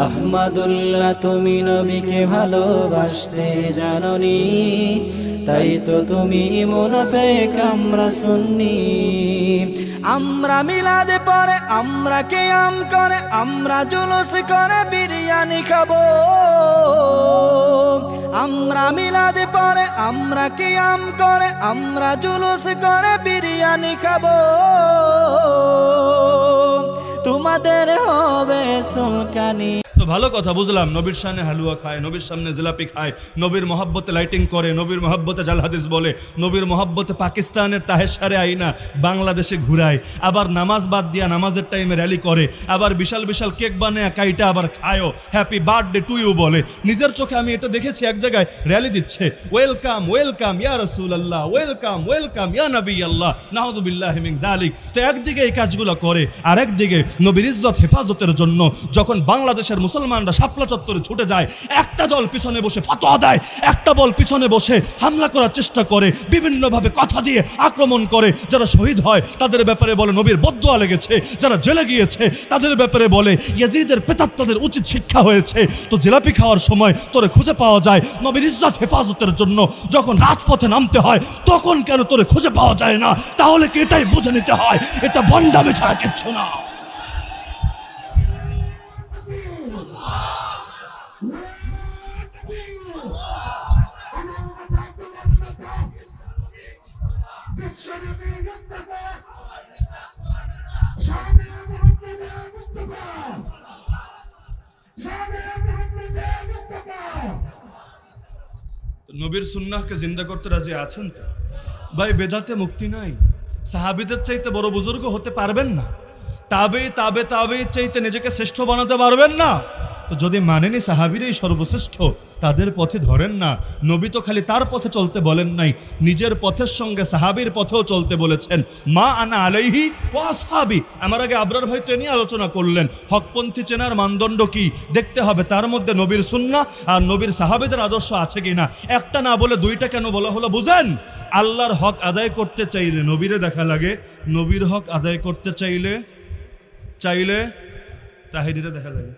আহমাদুল্লাহ তুমি নবীকে ভালোবাসতে জানোনি, তাই তো তুমি মুনাফিক আমরা সুন্নি। আমরা মিলাদে পরে, আমরা কিয়াম করে, আমরা জুলুস করে বিরিয়ানি খাবো। আমরা মিলাদে পরে, আমরা কিয়াম করে, আমরা জুলুস করে বিরিয়ানি খাবো। তোমাদের হবে সুলকানি। তো ভালো কথা বুঝলাম, নবীর সামনে হালুয়া খায়, নবীর সামনে জিলাপি খায়, নবীর মহব্বতে লাইটিং করে, নবীর মহব্বতে জাল হাদিস বলে, নবীর মহব্বতে পাকিস্তানের তাহেশারে আইনা বাংলাদেশে ঘুরায়, আবার নামাজ বাদ দিয়া নামাজের টাইমে র্যালি করে, আবার বিশাল বিশাল কেক বানায় কাইটা আবার খায়ও, হ্যাপি বার্থডে টু ইউ বলে। নিজের চোখে আমি এটা দেখেছি, এক জায়গায় র্যালি দিচ্ছে, ওয়েলকাম ওয়েলকাম ইয়া রাসূলুল্লাহ, ওয়েলকাম ওয়েলকাম ইয়া নবী আল্লাহ, নাউযুবিল্লাহি মিন যালিক। তো একদিকে এই কাজগুলো করে, আর একদিকে নবীর ইজ্জত হেফাজতের জন্য যখন বাংলাদেশের মুসলমানরা শাপলা চত্বরে ছুটে যায়, একটা দল পিছনে বসে ফতোয়া দেয়, একটা দল পিছনে বসে হামলা করার চেষ্টা করে, বিভিন্নভাবে কথা দিয়ে আক্রমণ করে। যারা শহীদ হয় তাদের ব্যাপারে বলে নবীর বদদুয়া লেগেছে, যারা জেলে গিয়েছে তাদের ব্যাপারে বলে ইয়াজিদের প্রেতাত্মাদের উচিত শিক্ষা হয়েছে। তো জিলাপি খাওয়ার সময় তোরে খুঁজে পাওয়া যায় নবীর ইজ্জত হেফাজতের জন্য, যখন রাজপথে নামতে হয় তখন কেন তোরে খুঁজে পাওয়া যায় না? তাহলে কি এটাই বুঝে নিতে হয় এটা বন্ডামি ছাড়া কিচ্ছু না। নবীর সুন্নাহকে জিন্দা করতে রাজি আছেন তো? ভাই বেদাতে মুক্তি নাই। সাহাবীদের চাইতে বড় বুজুর্গ হতে পারবেন না, তাবে চাইতে নিজেকে শ্রেষ্ঠ বানাতে পারবেন না। তো যদি মানেনি সাহাবীরাই সর্বশ্রেষ্ঠ, তাদের পথে ধরেন না। নবী তো খালি তার পথে চলতে বলেন নাই, নিজের পথের সঙ্গে সাহাবীর পথেও চলতে বলেছেন। মা আনা আলাইহি ওয়া আসহাবি। আমার আগে আবরার ভাই তো নিয়ে আলোচনা করলেন, হকপন্থী চেনার মানদণ্ড কি দেখতে হবে, তার মধ্যে নবীর সুন্নাহ আর নবীর সাহাবীদের আদর্শ আছে কিনা। একটা না বলে দুইটা কেন বলা হলো বুঝেন? আল্লাহর হক আদায় করতে চাইলে নবীরে দেখা লাগে, নবীর হক আদায় করতে চাইলে তাহিরিরে দেখা লাগে।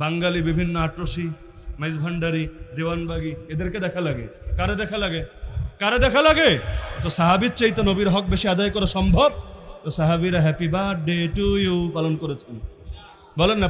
বাঙালি বিভিন্ন আট্রসি, মাইজ ভান্ডারি, দেওয়ানবাগি, এদেরকে দেখা লাগে। কারে দেখা লাগে? তো সাহাবীর চাইতে নবীর হক বেশি আদায় করা সম্ভব? তো সাহাবীরা হ্যাপি বার্থডে টু ইউ পালন করেছেন, বলেন না?